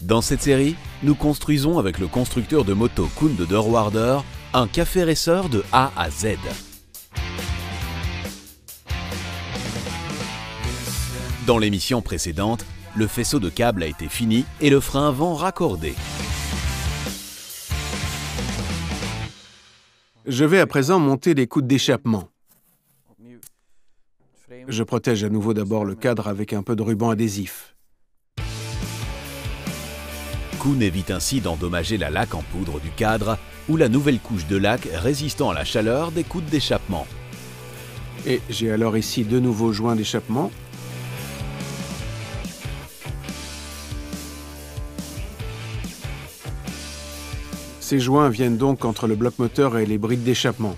Dans cette série, nous construisons avec le constructeur de moto Koen de Deurwaarder un café racer de A à Z. Dans l'émission précédente, le faisceau de câbles a été fini et le frein avant raccordé. Je vais à présent monter les coudes d'échappement. Je protège à nouveau d'abord le cadre avec un peu de ruban adhésif. Koen évite ainsi d'endommager la laque en poudre du cadre ou la nouvelle couche de laque résistant à la chaleur des coudes d'échappement. Et j'ai alors ici deux nouveaux joints d'échappement. Ces joints viennent donc entre le bloc moteur et les brides d'échappement.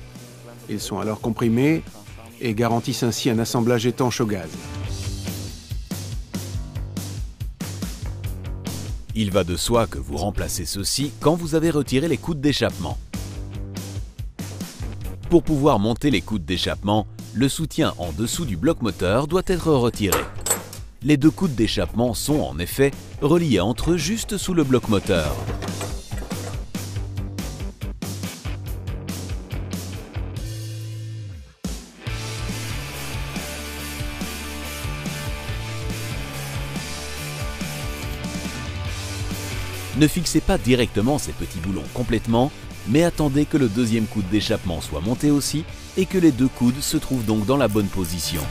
Ils sont alors comprimés et garantissent ainsi un assemblage étanche au gaz. Il va de soi que vous remplacez ceux-ci quand vous avez retiré les coudes d'échappement. Pour pouvoir monter les coudes d'échappement, le soutien en dessous du bloc moteur doit être retiré. Les deux coudes d'échappement sont en effet reliés entre eux juste sous le bloc moteur. Ne fixez pas directement ces petits boulons complètement, mais attendez que le deuxième coude d'échappement soit monté aussi et que les deux coudes se trouvent donc dans la bonne position.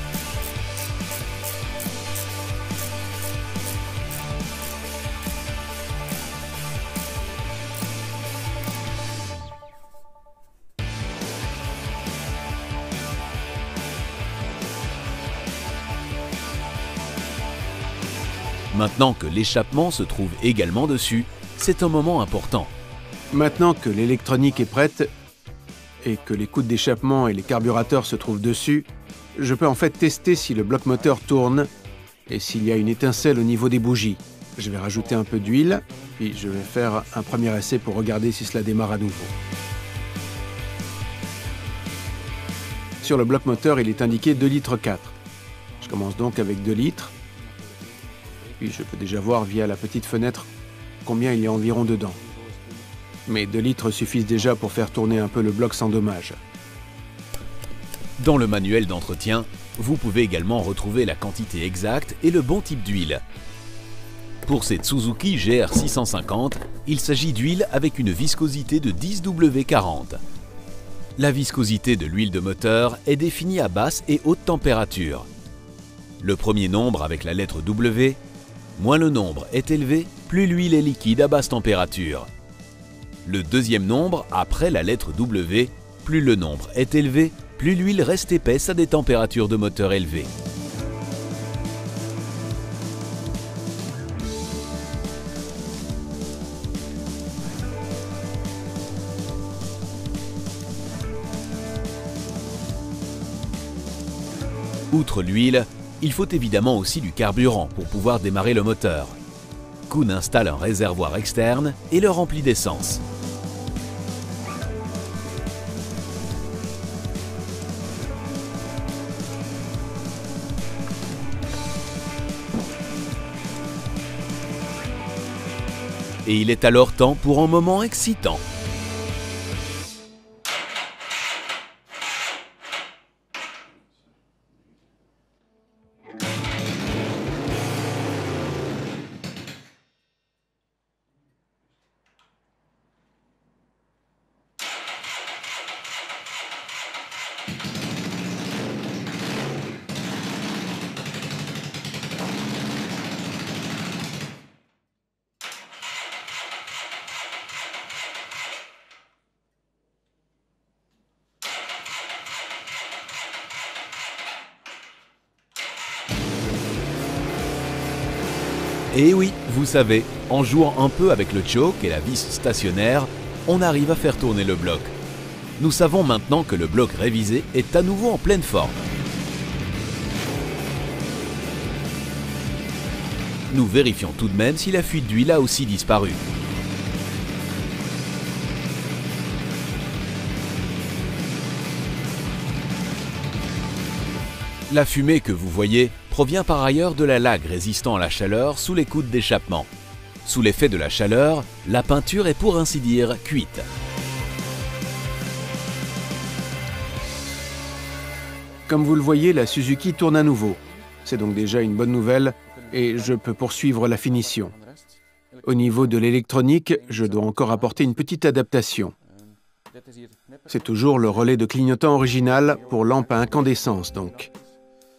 Maintenant que l'échappement se trouve également dessus, c'est un moment important. Maintenant que l'électronique est prête et que les coudes d'échappement et les carburateurs se trouvent dessus, je peux en fait tester si le bloc moteur tourne et s'il y a une étincelle au niveau des bougies. Je vais rajouter un peu d'huile, puis je vais faire un premier essai pour regarder si cela démarre à nouveau. Sur le bloc moteur, il est indiqué 2,4 litres. Je commence donc avec 2 litres. Puis je peux déjà voir via la petite fenêtre combien il y a environ dedans. Mais 2 litres suffisent déjà pour faire tourner un peu le bloc sans dommage. Dans le manuel d'entretien, vous pouvez également retrouver la quantité exacte et le bon type d'huile. Pour cette Suzuki GR650, il s'agit d'huile avec une viscosité de 10W40. La viscosité de l'huile de moteur est définie à basse et haute température. Le premier nombre avec la lettre W, moins le nombre est élevé, plus l'huile est liquide à basse température. Le deuxième nombre, après la lettre W, plus le nombre est élevé, plus l'huile reste épaisse à des températures de moteur élevées. Outre l'huile, il faut évidemment aussi du carburant pour pouvoir démarrer le moteur. Koen installe un réservoir externe et le remplit d'essence. Et il est alors temps pour un moment excitant. Et oui, vous savez, en jouant un peu avec le choke et la vis stationnaire, on arrive à faire tourner le bloc. Nous savons maintenant que le bloc révisé est à nouveau en pleine forme. Nous vérifions tout de même si la fuite d'huile a aussi disparu. La fumée que vous voyez provient par ailleurs de la lague résistant à la chaleur sous les coudes d'échappement. Sous l'effet de la chaleur, la peinture est pour ainsi dire cuite. Comme vous le voyez, la Suzuki tourne à nouveau. C'est donc déjà une bonne nouvelle et je peux poursuivre la finition. Au niveau de l'électronique, je dois encore apporter une petite adaptation. C'est toujours le relais de clignotant original pour lampe à incandescence donc.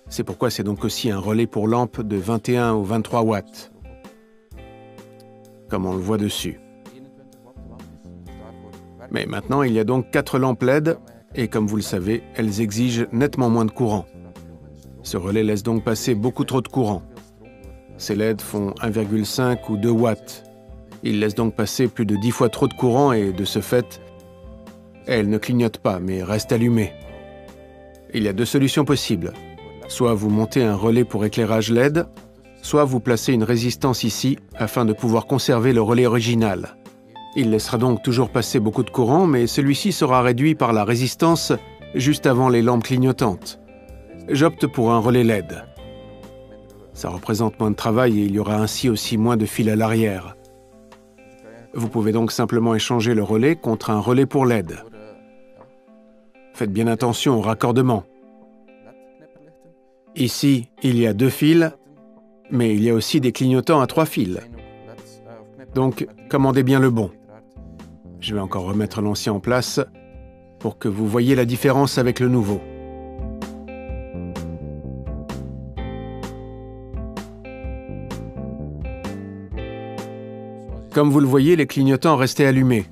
C'est pourquoi c'est donc aussi un relais pour lampe de 21 ou 23 watts. Comme on le voit dessus. Mais maintenant, il y a donc 4 lampes LED et comme vous le savez, elles exigent nettement moins de courant. Ce relais laisse donc passer beaucoup trop de courant. Ces LED font 1,5 ou 2 watts. Ils laissent donc passer plus de 10 fois trop de courant et de ce fait, elles ne clignotent pas mais restent allumées. Il y a 2 solutions possibles. Soit vous montez un relais pour éclairage LED, soit vous placez une résistance ici afin de pouvoir conserver le relais original. Il laissera donc toujours passer beaucoup de courant, mais celui-ci sera réduit par la résistance juste avant les lampes clignotantes. J'opte pour un relais LED. Ça représente moins de travail et il y aura ainsi aussi moins de fil à l'arrière. Vous pouvez donc simplement échanger le relais contre un relais pour LED. Faites bien attention au raccordement. Ici, il y a 2 fils, mais il y a aussi des clignotants à 3 fils. Donc, commandez bien le bon. Je vais encore remettre l'ancien en place pour que vous voyez la différence avec le nouveau. Comme vous le voyez, les clignotants restaient allumés.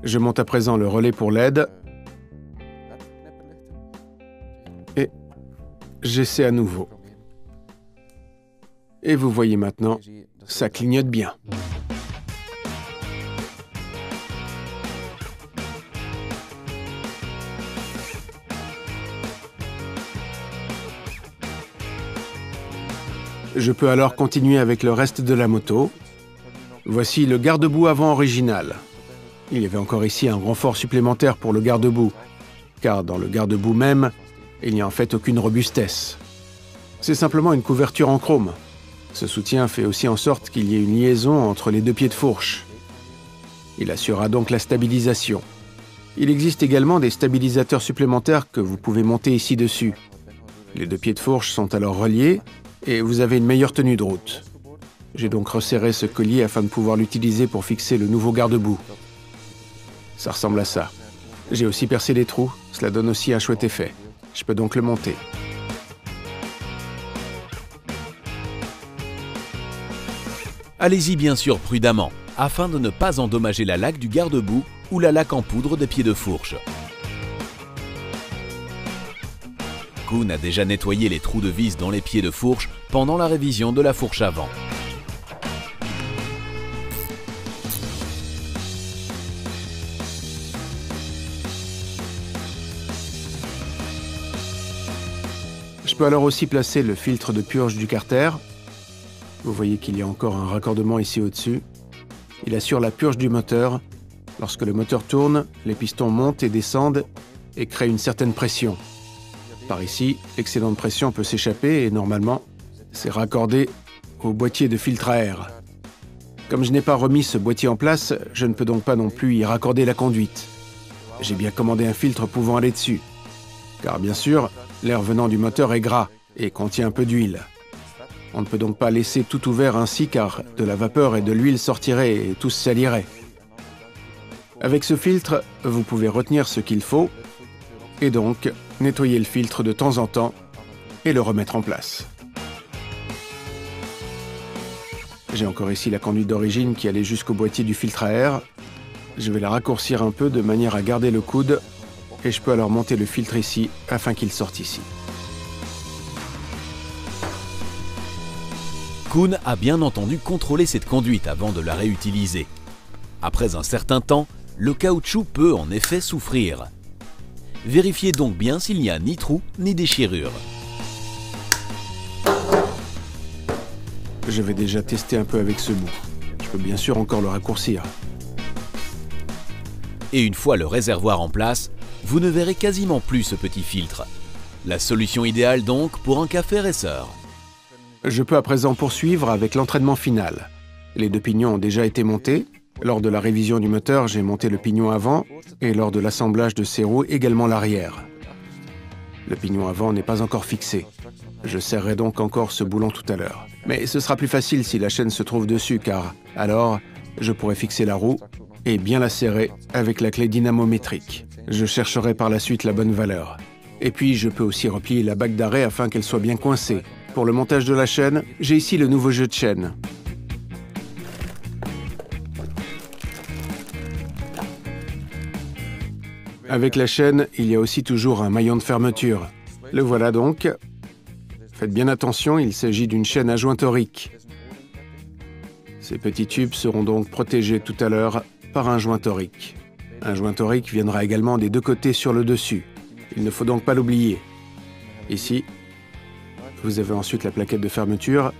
Je monte à présent le relais pour LED et j'essaie à nouveau. Et vous voyez maintenant, ça clignote bien. Je peux alors continuer avec le reste de la moto. Voici le garde-boue avant original. Il y avait encore ici un renfort supplémentaire pour le garde-boue, car dans le garde-boue même, il n'y a en fait aucune robustesse. C'est simplement une couverture en chrome. Ce soutien fait aussi en sorte qu'il y ait une liaison entre les 2 pieds de fourche. Il assurera donc la stabilisation. Il existe également des stabilisateurs supplémentaires que vous pouvez monter ici dessus. Les 2 pieds de fourche sont alors reliés et vous avez une meilleure tenue de route. J'ai donc resserré ce collier afin de pouvoir l'utiliser pour fixer le nouveau garde-boue. Ça ressemble à ça. J'ai aussi percé les trous, cela donne aussi un chouette effet. Je peux donc le monter. Allez-y bien sûr prudemment, afin de ne pas endommager la laque du garde-boue ou la laque en poudre des pieds de fourche. Kun a déjà nettoyé les trous de vis dans les pieds de fourche pendant la révision de la fourche avant. Je peux alors aussi placer le filtre de purge du carter. Vous voyez qu'il y a encore un raccordement ici au-dessus. Il assure la purge du moteur. Lorsque le moteur tourne, les pistons montent et descendent et créent une certaine pression. Par ici, l'excédent de pression peut s'échapper et normalement, c'est raccordé au boîtier de filtre à air. Comme je n'ai pas remis ce boîtier en place, je ne peux donc pas non plus y raccorder la conduite. J'ai bien commandé un filtre pouvant aller dessus. Car bien sûr, l'air venant du moteur est gras et contient un peu d'huile. On ne peut donc pas laisser tout ouvert ainsi car de la vapeur et de l'huile sortiraient et tout se salirait. Avec ce filtre, vous pouvez retenir ce qu'il faut et donc nettoyer le filtre de temps en temps et le remettre en place. J'ai encore ici la conduite d'origine qui allait jusqu'au boîtier du filtre à air. Je vais la raccourcir un peu de manière à garder le coude et je peux alors monter le filtre ici afin qu'il sorte ici. Kun a bien entendu contrôlé cette conduite avant de la réutiliser. Après un certain temps, le caoutchouc peut en effet souffrir. Vérifiez donc bien s'il n'y a ni trou ni déchirure. Je vais déjà tester un peu avec ce bout. Je peux bien sûr encore le raccourcir. Et une fois le réservoir en place, vous ne verrez quasiment plus ce petit filtre. La solution idéale donc pour un café racer. Je peux à présent poursuivre avec l'entraînement final. Les 2 pignons ont déjà été montés. Lors de la révision du moteur, j'ai monté le pignon avant et lors de l'assemblage de ces roues, également l'arrière. Le pignon avant n'est pas encore fixé. Je serrerai donc encore ce boulon tout à l'heure. Mais ce sera plus facile si la chaîne se trouve dessus, car alors, je pourrai fixer la roue et bien la serrer avec la clé dynamométrique. Je chercherai par la suite la bonne valeur. Et puis, je peux aussi replier la bague d'arrêt afin qu'elle soit bien coincée. Pour le montage de la chaîne, j'ai ici le nouveau jeu de chaîne. Avec la chaîne, il y a aussi toujours un maillon de fermeture. Le voilà donc. Faites bien attention, il s'agit d'une chaîne à joint torique. Ces petits tubes seront donc protégés tout à l'heure par un joint torique. Un joint torique viendra également des 2 côtés sur le dessus. Il ne faut donc pas l'oublier. Ici, vous avez ensuite la plaquette de fermeture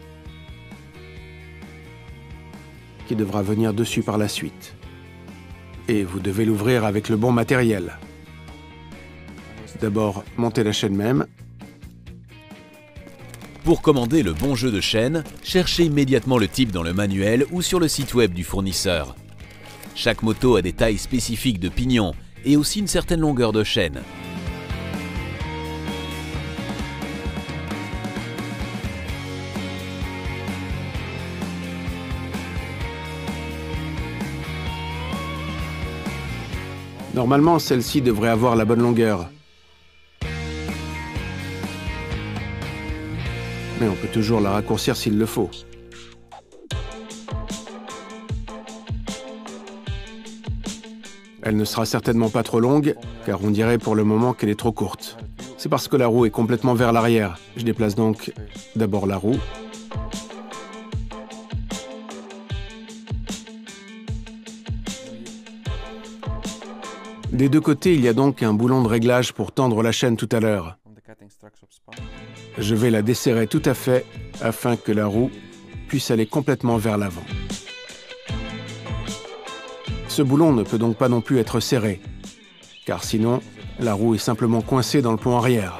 qui devra venir dessus par la suite. Et vous devez l'ouvrir avec le bon matériel. D'abord, montez la chaîne même. Pour commander le bon jeu de chaîne, cherchez immédiatement le type dans le manuel ou sur le site web du fournisseur. Chaque moto a des tailles spécifiques de pignon et aussi une certaine longueur de chaîne. Normalement, celle-ci devrait avoir la bonne longueur. Mais on peut toujours la raccourcir s'il le faut. Elle ne sera certainement pas trop longue, car on dirait pour le moment qu'elle est trop courte. C'est parce que la roue est complètement vers l'arrière. Je déplace donc d'abord la roue. Des 2 côtés, il y a donc un boulon de réglage pour tendre la chaîne tout à l'heure. Je vais la desserrer tout à fait afin que la roue puisse aller complètement vers l'avant. Ce boulon ne peut donc pas non plus être serré, car sinon, la roue est simplement coincée dans le pont arrière.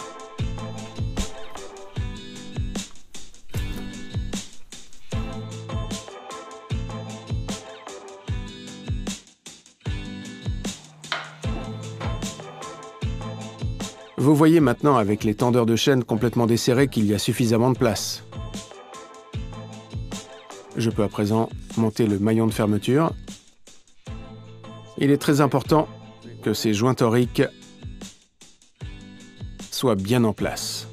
Vous voyez maintenant avec les tendeurs de chaîne complètement desserrés qu'il y a suffisamment de place. Je peux à présent monter le maillon de fermeture. Il est très important que ces joints toriques soient bien en place.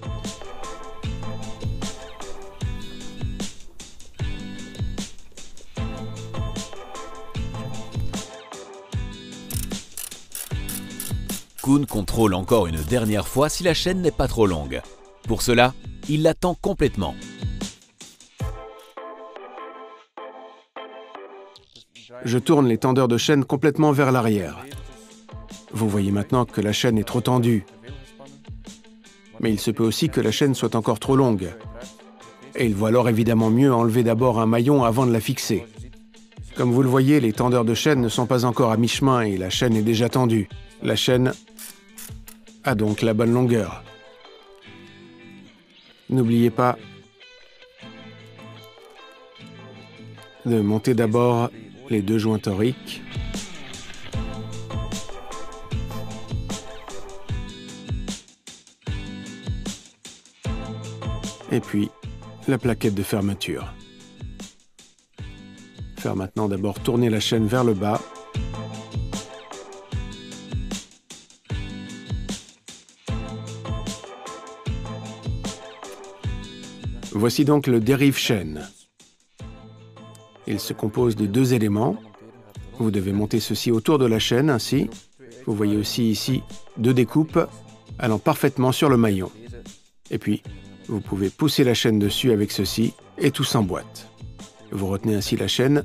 Kun contrôle encore une dernière fois si la chaîne n'est pas trop longue. Pour cela, il la tend complètement. Je tourne les tendeurs de chaîne complètement vers l'arrière. Vous voyez maintenant que la chaîne est trop tendue. Mais il se peut aussi que la chaîne soit encore trop longue. Et il vaut alors évidemment mieux enlever d'abord un maillon avant de la fixer. Comme vous le voyez, les tendeurs de chaîne ne sont pas encore à mi-chemin et la chaîne est déjà tendue. La chaîne a donc la bonne longueur. N'oubliez pas de monter d'abord les 2 joints toriques. Et puis, la plaquette de fermeture. Faire maintenant d'abord tourner la chaîne vers le bas. Voici donc le dérive-chaîne. Il se compose de 2 éléments. Vous devez monter ceci autour de la chaîne, ainsi. Vous voyez aussi ici 2 découpes allant parfaitement sur le maillon. Et puis, vous pouvez pousser la chaîne dessus avec ceci et tout s'emboîte. Vous retenez ainsi la chaîne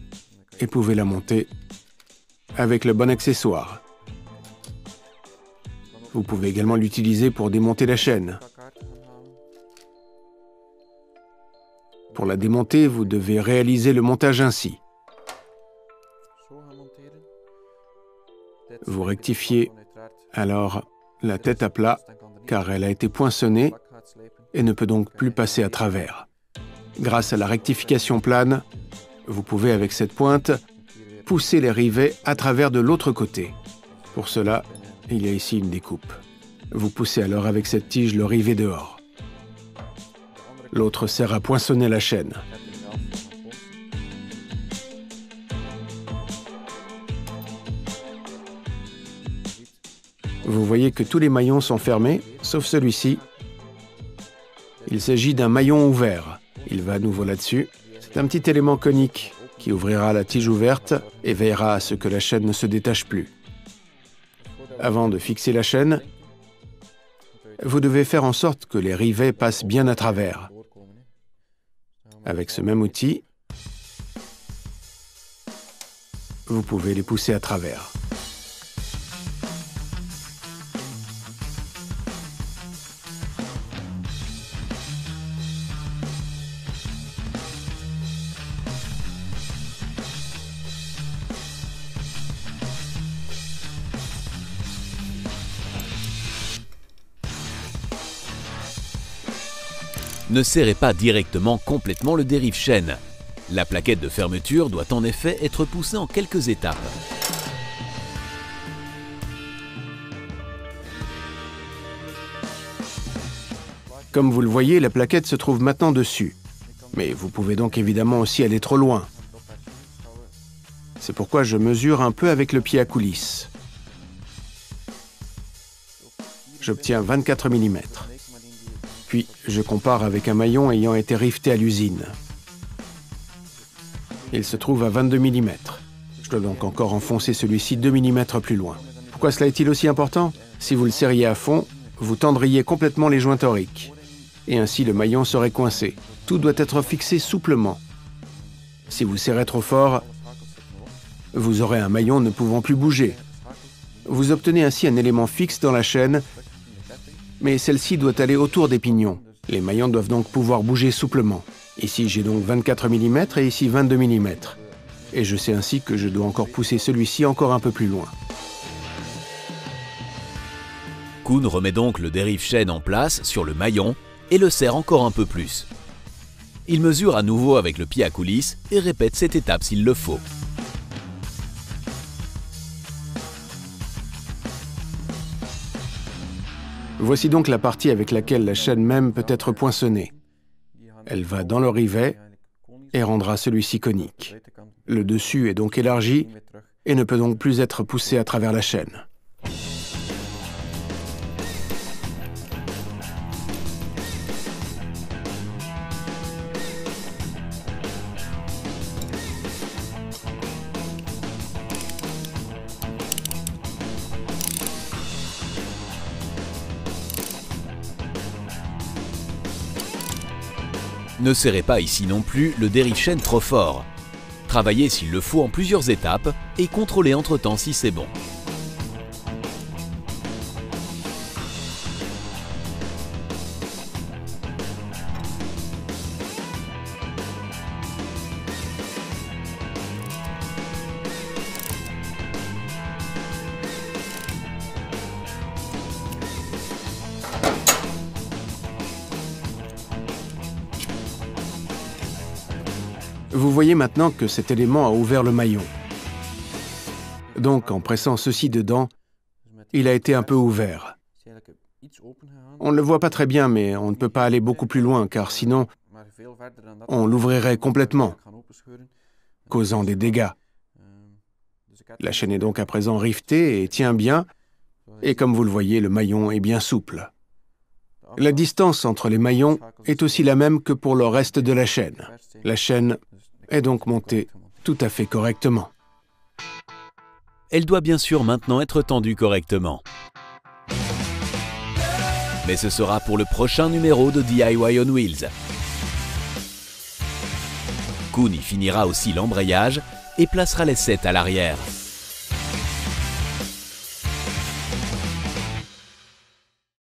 et pouvez la monter avec le bon accessoire. Vous pouvez également l'utiliser pour démonter la chaîne. Pour la démonter, vous devez réaliser le montage ainsi. Vous rectifiez alors la tête à plat, car elle a été poinçonnée et ne peut donc plus passer à travers. Grâce à la rectification plane, Vous pouvez, avec cette pointe, pousser les rivets à travers de l'autre côté. Pour cela, il y a ici une découpe. Vous poussez alors avec cette tige le rivet dehors. L'autre sert à poinçonner la chaîne. Vous voyez que tous les maillons sont fermés, sauf celui-ci. Il s'agit d'un maillon ouvert. Il va à nouveau là-dessus. C'est un petit élément conique qui ouvrira la tige ouverte et veillera à ce que la chaîne ne se détache plus. Avant de fixer la chaîne, vous devez faire en sorte que les rivets passent bien à travers. Avec ce même outil, vous pouvez les pousser à travers. Ne serrez pas directement complètement le dérive-chaîne. La plaquette de fermeture doit en effet être poussée en quelques étapes. Comme vous le voyez, la plaquette se trouve maintenant dessus. Mais vous pouvez donc évidemment aussi aller trop loin. C'est pourquoi je mesure un peu avec le pied à coulisse. J'obtiens 24 mm. Puis, je compare avec un maillon ayant été riveté à l'usine. Il se trouve à 22 mm. Je dois donc encore enfoncer celui-ci 2 mm plus loin. Pourquoi cela est-il aussi important? Si vous le serriez à fond, vous tendriez complètement les joints toriques. Et ainsi, le maillon serait coincé. Tout doit être fixé souplement. Si vous serrez trop fort, vous aurez un maillon ne pouvant plus bouger. Vous obtenez ainsi un élément fixe dans la chaîne, mais celle-ci doit aller autour des pignons. Les maillons doivent donc pouvoir bouger souplement. Ici, j'ai donc 24 mm et ici 22 mm. Et je sais ainsi que je dois encore pousser celui-ci encore un peu plus loin. Koen remet donc le dérive-chaîne en place sur le maillon et le serre encore un peu plus. Il mesure à nouveau avec le pied à coulisse et répète cette étape s'il le faut. Voici donc la partie avec laquelle la chaîne même peut être poinçonnée. Elle va dans le rivet et rendra celui-ci conique. Le dessus est donc élargi et ne peut donc plus être poussé à travers la chaîne. Ne serrez pas ici non plus le dérive-chaîne trop fort. Travaillez s'il le faut en plusieurs étapes et contrôlez entre-temps si c'est bon. Vous voyez maintenant que cet élément a ouvert le maillon. Donc, en pressant ceci dedans, il a été un peu ouvert. On ne le voit pas très bien, mais on ne peut pas aller beaucoup plus loin, car sinon, on l'ouvrirait complètement, causant des dégâts. La chaîne est donc à présent rivetée et tient bien, et comme vous le voyez, le maillon est bien souple. La distance entre les maillons est aussi la même que pour le reste de la chaîne. La chaîne est donc montée tout à fait correctement. Elle doit bien sûr maintenant être tendue correctement. Mais ce sera pour le prochain numéro de DIY on Wheels. Koen y finira aussi l'embrayage et placera les 7 à l'arrière.